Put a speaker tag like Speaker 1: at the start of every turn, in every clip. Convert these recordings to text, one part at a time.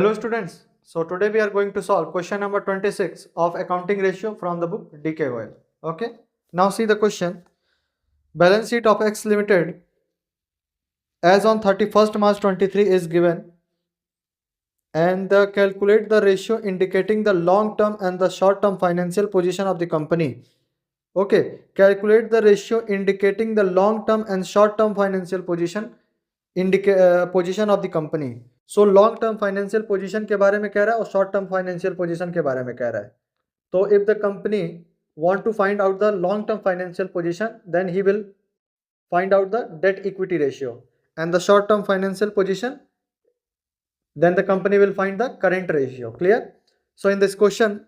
Speaker 1: Hello students, so today we are going to solve question number 26 of accounting ratio from the book DKOL. Okay, now see the question. Balance sheet of X Limited as on 31st March 23 is given and calculate the ratio indicating the long term and the short term financial position of the company. Okay, calculate the ratio indicating the long term and short term financial position of the company. So long term financial position के बारे में कह रहा है और short term financial position के बारे में कह रहा है. तो if the company want to find out the long term financial position, then he will find out the debt equity ratio, and the short term financial position, then the company will find the current ratio. Clear? So in this question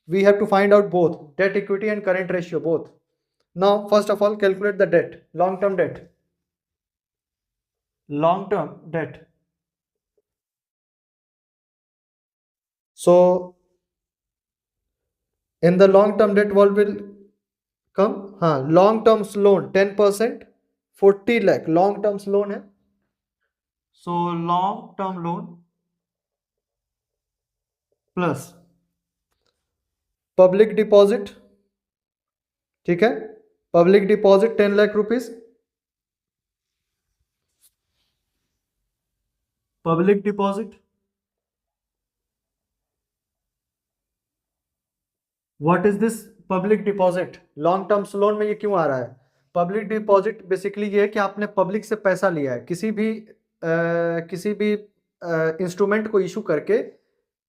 Speaker 1: we have to find out both debt equity and current ratio both. Now first of all calculate the debt, long term debt. So in the long term debt what will come? long term loan 10%, 40 lakh long term loan है. So long term loan plus public deposit, ठीक है, public deposit 10 lakh rupees, public deposit. What is this public deposit? Long term loan में ये क्यों आ रहा है? Public deposit basically ये है कि आपने पब्लिक से पैसा लिया है किसी भी इंस्ट्रूमेंट को इशू करके,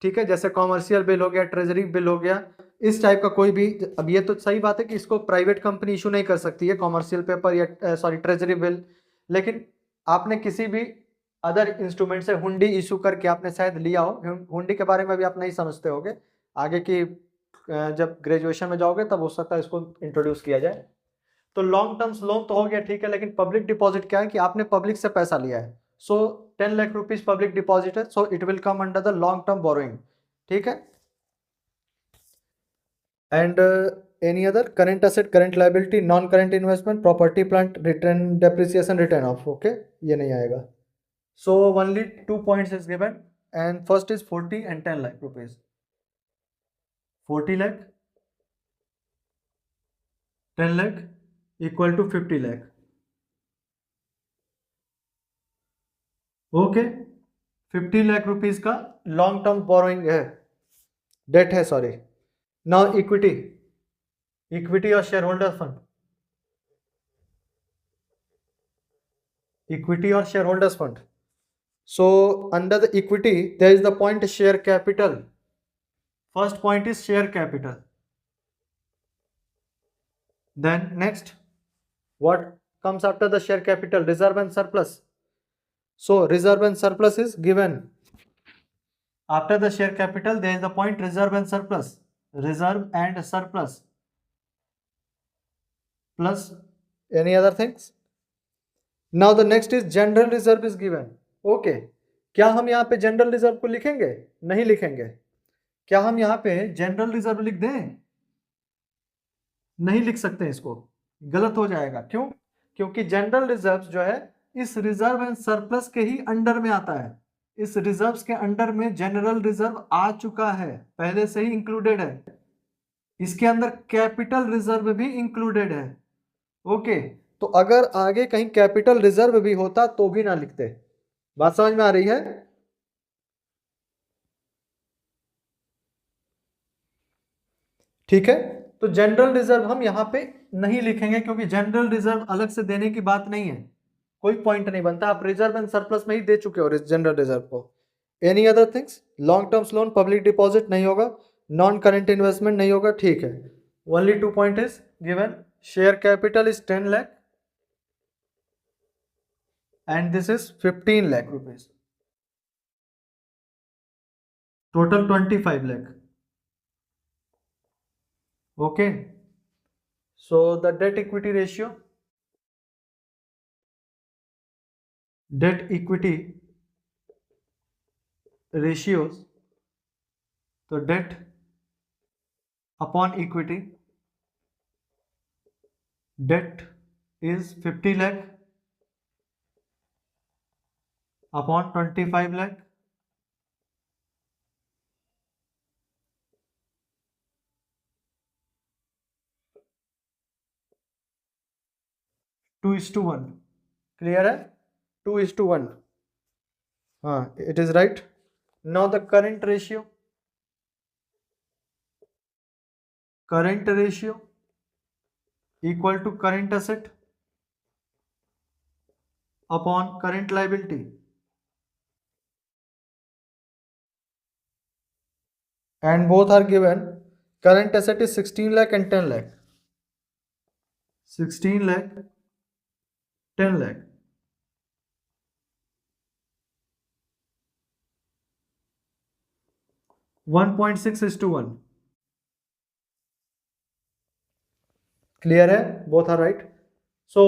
Speaker 1: ठीक है, जैसे कॉमर्शियल बिल हो गया, ट्रेजरी बिल हो गया, इस टाइप का कोई भी. अब ये तो सही बात है कि इसको प्राइवेट कंपनी इशू नहीं कर सकती है कॉमर्शियल पेपर या सॉरी ट्रेजरी बिल, लेकिन आपने किसी भी अदर इंस्ट्रूमेंट से हुंडी इशू करके आपने शायद लिया हो. हुंडी के बारे में भी आप नहीं समझते होगे, आगे की जब ग्रेजुएशन में जाओगे तब हो सकता है इसको इंट्रोड्यूस किया जाए. तो लॉन्ग टर्म्स लोन तो हो गया, ठीक है, लेकिन पब्लिक डिपॉजिट क्या है कि आपने पब्लिक से पैसा लिया है. सो 10 लाख रुपीज पब्लिक डिपॉजिट है, so it will come under the long term borrowing, ठीक है. And any other current asset, current liability, non current investment, property plant, return depreciation, return of. Okay, ये नहीं आएगा. So only 2 points is given and first is 40 and 10 lakh rupees. 40 lakh, 10 lakh equal to 50 lakh. Okay, 50 lakh rupees का long term borrowing है, debt है, sorry. Now equity, equity और share holder fund, equity और share holders fund. So under the equity there is the point share capital. First point is share capital. Then next what comes after the share capital? Reserve and surplus. So reserve and surplus is given after the share capital. There is the point reserve and surplus, reserve and surplus plus any other things. Now the next is general reserve is given. Okay, क्या हम यहाँ पे general reserve को लिखेंगे? नहीं लिखेंगे. क्या हम यहाँ पे जनरल रिजर्व लिख दें? नहीं लिख सकते, इसको गलत हो जाएगा. क्यों? क्योंकि जनरल रिजर्व जो है इस रिजर्व एंड सरप्लस के ही अंडर में आता है. इस रिजर्व्स के अंडर में जनरल रिजर्व आ चुका है, पहले से ही इंक्लूडेड है. इसके अंदर कैपिटल रिजर्व भी इंक्लूडेड है. ओके, तो अगर आगे कहीं कैपिटल रिजर्व भी होता तो भी ना लिखते. बात समझ में आ रही है? ठीक है, तो जनरल रिजर्व हम यहां पे नहीं लिखेंगे क्योंकि जनरल रिजर्व अलग से देने की बात नहीं है, कोई पॉइंट नहीं बनता. आप रिजर्व एंड सरप्लस में ही दे चुके हो जनरल रिजर्व को. Any other things? Long terms loan, public deposit नहीं होगा, नॉन करंट इन्वेस्टमेंट नहीं होगा, ठीक है. Only 2 point is given. Share capital is 10 lakh and this is 15 lakh rupees. Total 25 lakh. Okay, so the debt equity ratio, debt equity ratios, so debt upon equity, debt is 50 lakh upon 25 lakh 2:1, clear है, 2:1, हाँ it is right. Now the current ratio equal to current asset upon current liability. And both are given. Current asset is 16 lakh and 10 lakh. 16 lakh, 10 lakh. 1.6:1. Clear है? Both are right. So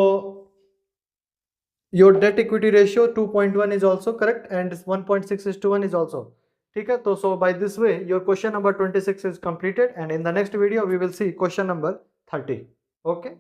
Speaker 1: your debt equity ratio 2.1 is also correct and 1.6:1 is also. ठीक है, तो so by this way your question number 26 is completed, and in the next video we will see question number 30. Okay.